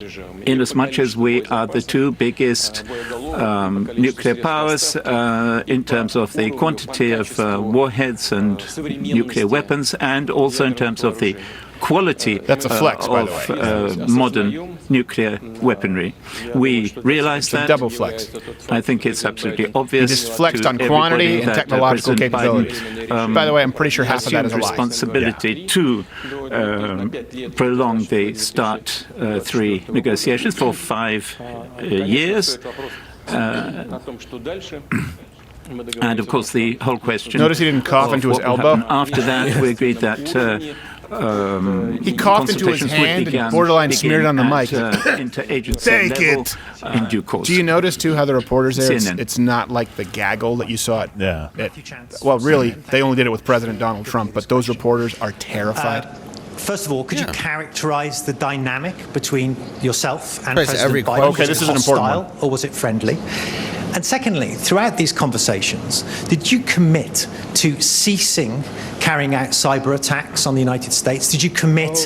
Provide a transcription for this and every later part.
Inasmuch as we are the two biggest nuclear powers in terms of the quantity of warheads and nuclear weapons, and also in terms of the quality of modern nuclear weaponry. We realize that. Double flex. I think it's absolutely obvious. He just flexed on quantity and technological capabilities. By the way, I'm pretty sure half of that is a lie. Responsibility to prolong the START 3 negotiations for 5 years. And of course, the whole question. Notice he didn't cough into his elbow. After that, we agreed that. He coughed into his hand and borderline smeared it on the mic. Take it! In due course. Do you notice, too, how the reporters there, it's not like the gaggle that you saw well, really, they only did it with President Donald Trump, but those reporters are terrified. First of all, could you characterize the dynamic between yourself and President Biden? Okay, this is an important one. Or was it friendly? And secondly, throughout these conversations, did you commit to ceasing carrying out cyber attacks on the United States? Did you commit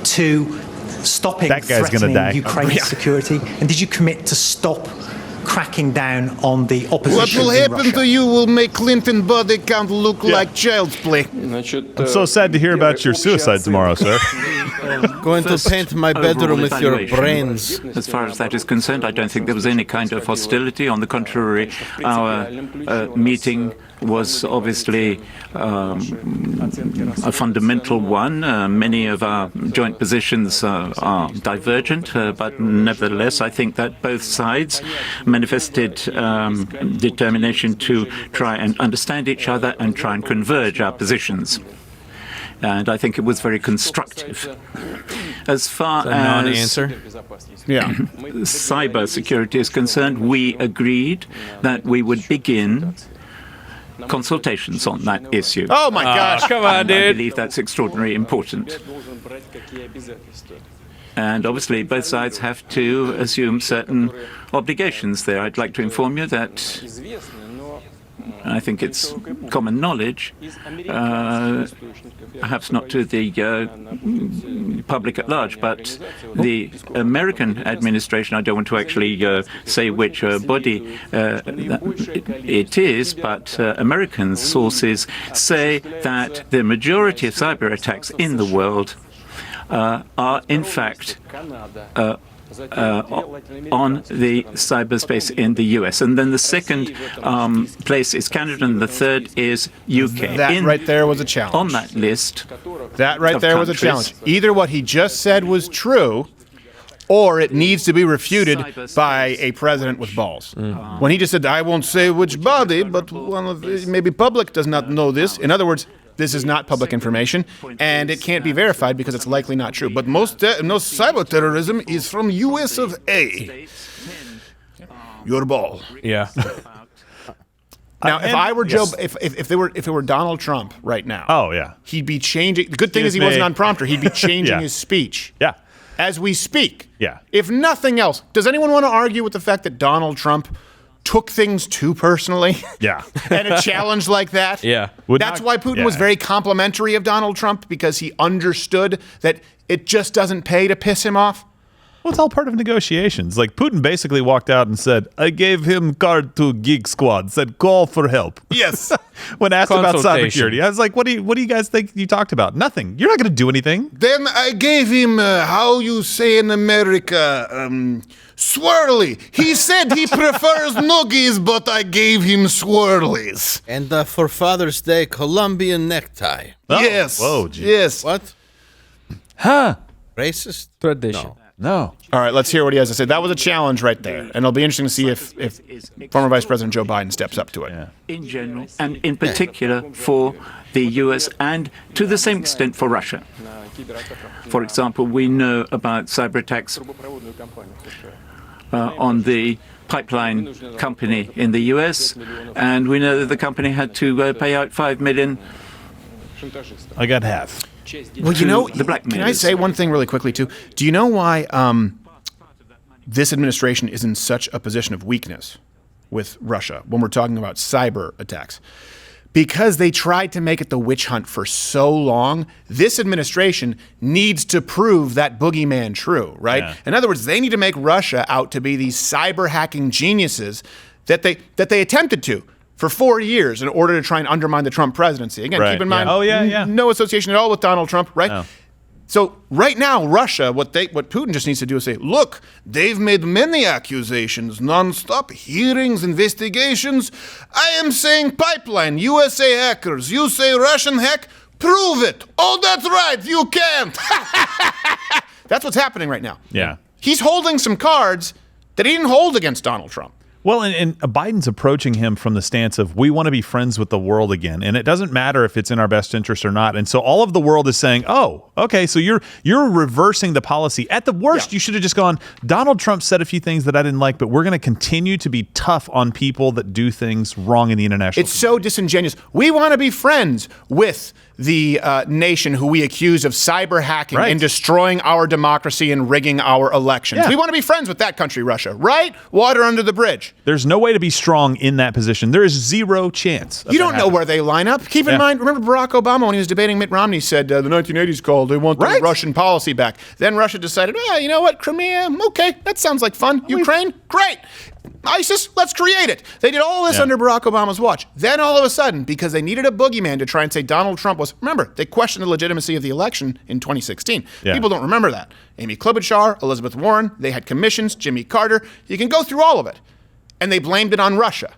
to stopping threatening Ukraine's security? And did you commit to stop cracking down on the opposition? What will happen to you will make Clinton body count look like child's play. I'm so sad to hear about your suicide tomorrow, sir. Going to paint my bedroom with your brains. As far as that is concerned, I don't think there was any kind of hostility. On the contrary, our meeting was obviously a fundamental one. Many of our joint positions are divergent, but nevertheless, I think that both sides manifested determination to try and understand each other and try and converge our positions. And I think it was very constructive. As far as cyber security is concerned, we agreed that we would begin consultations on that issue. Oh my gosh, come on, dude. I believe that's extraordinarily important. And obviously, both sides have to assume certain obligations there. I'd like to inform you that I think it's common knowledge, perhaps not to the public at large, but the American administration, I don't want to actually say which body it is, but American sources say that the majority of cyber attacks in the world are in fact on the cyberspace in the US. And then the second place is Canada, and the third is UK. That right there was a challenge. On that list. That right there was a challenge. Either what he just said was true, or it needs to be refuted by a president with balls. When he just said, I won't say which body, but one of maybe public does not know this. In other words, this is not public information, and it can't be verified because it's likely not true. But most cyber terrorism is from US of A. Your ball. Yeah. Now, if I were Joe, if it were Donald Trump right now, he'd be changing. The good thing is he wasn't on prompter. He'd be changing his speech. Yeah. As we speak. Yeah. If nothing else, does anyone want to argue with the fact that Donald Trump took things too personally? Yeah. And a challenge like that? Yeah. That's why Putin was very complimentary of Donald Trump, because he understood that it just doesn't pay to piss him off. Well, it's all part of negotiations. Like, Putin basically walked out and said, I gave him card to Geek Squad, said call for help. Yes. When asked about cybersecurity, I was like, what do you guys think you talked about? Nothing. You're not going to do anything. Then I gave him, how you say in America, swirly. He said he prefers noogies, but I gave him swirlies. And for Father's Day, Colombian necktie. Oh. Yes. Whoa, geez. Yes. What? Huh. Racist? Tradition. No. All right, let's hear what he has to say. That was a challenge right there, and it'll be interesting to see if former Vice President Joe Biden steps up to it. Yeah. In general, and in particular for the US, and to the same extent for Russia. For example, we know about cyber attacks on the pipeline company in the US, and we know that the company had to pay out $5 million. I got half. Well, you know, the can I say one thing really quickly, too? Do you know why this administration is in such a position of weakness with Russia when we're talking about cyber attacks? because they tried to make it the witch hunt for so long, this administration needs to prove that boogeyman true, right? Yeah. In other words, they need to make Russia out to be these cyber hacking geniuses that they attempted to for 4 years in order to try and undermine the Trump presidency. Again, Right, keep in mind, yeah. no association at all with Donald Trump, right? No. So right now, Russia, what Putin just needs to do is say, look, they've made many accusations, nonstop hearings, investigations. I am saying pipeline, USA hackers. You say Russian hack, prove it. Oh, that's right, you can't. That's what's happening right now. Yeah. He's holding some cards that he didn't hold against Donald Trump. Well, and Biden's approaching him from the stance of, we want to be friends with the world again, and it doesn't matter if it's in our best interest or not. And so all of the world is saying, oh, okay, so you're reversing the policy. At the worst, you should have just gone, Donald Trump said a few things that I didn't like, but we're going to continue to be tough on people that do things wrong in the international It's so disingenuous. We want to be friends with the nation who we accuse of cyber hacking and destroying our democracy and rigging our elections. Yeah. We want to be friends with that country, Russia, right? Water under the bridge. There's no way to be strong in that position. There is zero chance. You don't know where they line up. Keep in mind, remember Barack Obama when he was debating Mitt Romney said the 1980s called, they want the Russian policy back. Then Russia decided, you know what, Crimea, okay, that sounds like fun. Ukraine, great. ISIS, let's create it. They did all this under Barack Obama's watch. Then all of a sudden, because they needed a boogeyman to try and say Donald Trump was, remember, they questioned the legitimacy of the election in 2016. People don't remember that. Amy Klobuchar, Elizabeth Warren, they had commissions, Jimmy Carter. You can go through all of it. And they blamed it on Russia.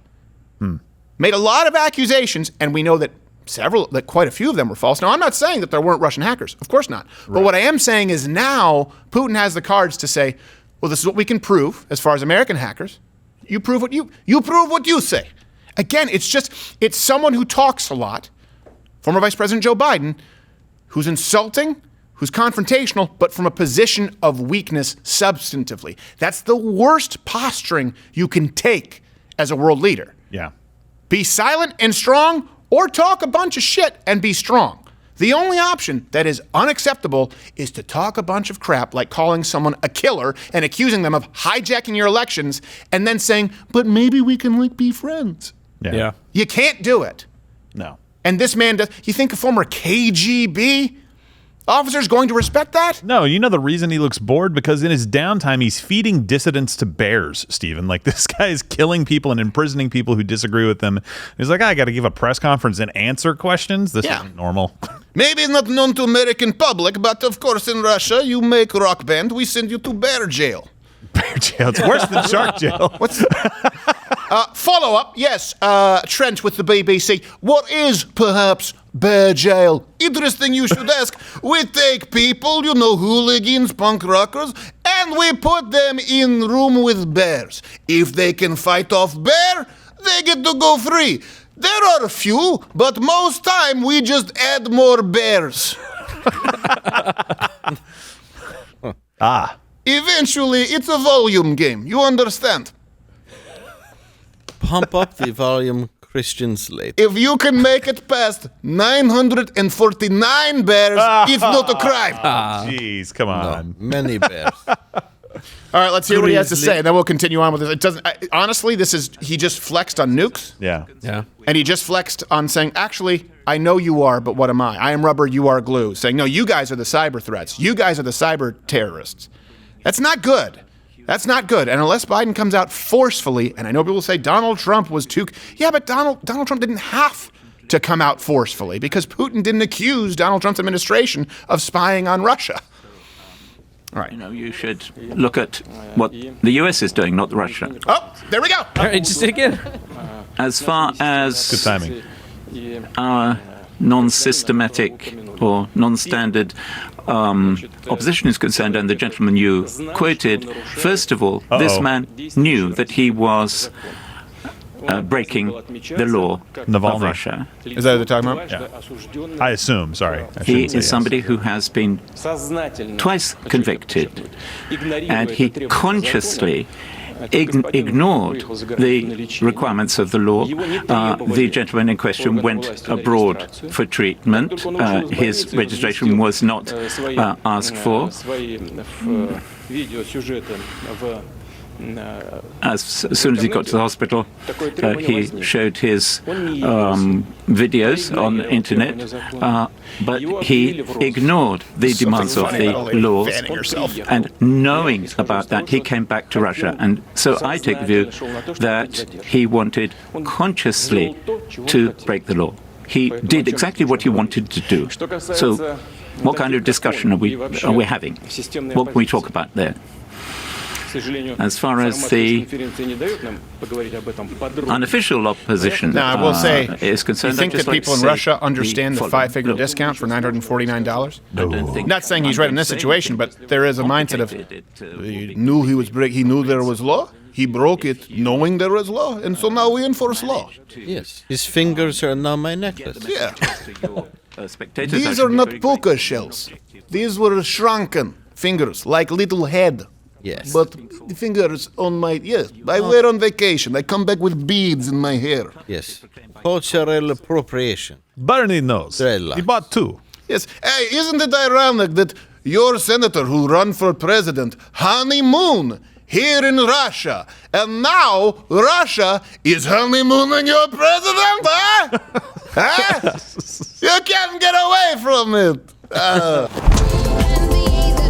Made a lot of accusations, and we know that quite a few of them were false. Now, I'm not saying that there weren't Russian hackers. Of course not. But what I am saying is now Putin has the cards to say, well, this is what we can prove as far as American hackers. You prove what you say. Again, it's someone who talks a lot, former Vice President Joe Biden, who's insulting, who's confrontational, but from a position of weakness substantively. That's the worst posturing you can take as a world leader. Yeah. Be silent and strong, or talk a bunch of shit and be strong. The only option that is unacceptable is to talk a bunch of crap like calling someone a killer and accusing them of hijacking your elections and then saying, but maybe we can be friends. Yeah. You can't do it. No. And this man does. You think a former KGB officer is going to respect that? No, you know the reason he looks bored? Because in his downtime, he's feeding dissidents to bears, Stephen. Like, this guy is killing people and imprisoning people who disagree with him. He's like, I got to give a press conference and answer questions? This isn't normal. Maybe not known to American public, but of course in Russia, you make rock band, we send you to bear jail. Bear jail? It's worse than shark jail. Follow-up, yes, Trent with the BBC. What is, perhaps, bear jail? Interesting you should ask. We take people, hooligans, punk rockers, and we put them in room with bears. If they can fight off bear, they get to go free. There are a few, but most time we just add more bears. Eventually, it's a volume game. You understand? Pump up the volume, Christian Slate. If you can make it past 949 bears, it's not a crime. Jeez, come on. Many bears. All right, let's hear what he has to say, and then we'll continue on with this. It doesn't. Honestly, he just flexed on nukes. Yeah. And he just flexed on saying, actually, I know you are, but what am I? I am rubber, you are glue. Saying, no, you guys are the cyber threats. You guys are the cyber terrorists. That's not good. That's not good. And unless Biden comes out forcefully, and I know people will say Donald Trump was too... Yeah, but Donald Trump didn't have to come out forcefully because Putin didn't accuse Donald Trump's administration of spying on Russia. All right. You should look at what the U.S. is doing, not Russia. Oh, there we go. All right, just again. As far as Good timing. our non-systematic or non-standard opposition is concerned, and the gentleman you quoted, first of all, this man knew that he was breaking the law of Russia. Is that what they're talking about? Yeah. I assume, sorry. He is somebody who has been twice convicted, and he consciously ignored the requirements of the law. The gentleman in question went abroad for treatment. His registration was not asked for. as soon as he got to the hospital, he showed his videos on the internet, but he ignored the demands of the laws. And knowing about that, he came back to Russia. And so I take the view that he wanted consciously to break the law. He did exactly what he wanted to do. So what kind of discussion are we having? What can we talk about there? As far as the unofficial opposition Now, I will say, is concerned, you think that people in Russia understand the five-figure Look, discount for $949? I don't think Not saying he's right in this situation, but there is a mindset of he knew he knew there was law. He broke it knowing there was law, and so now we enforce law. Yes. His fingers are now my necklace. Yeah. These are not puka shells. These were shrunken fingers, like little head. Yes. But the fingers on my, yes, I wear on vacation. I come back with beads in my hair. Yes. Cultural appropriation. Bernie knows. Dreadlocks. He bought two. Yes. Hey, isn't it ironic that your senator who ran for president honeymoon here in Russia, and now Russia is honeymooning your president, huh? Huh? You can't get away from it.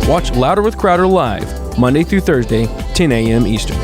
Watch Louder with Crowder live, Monday through Thursday, 10 a.m. Eastern.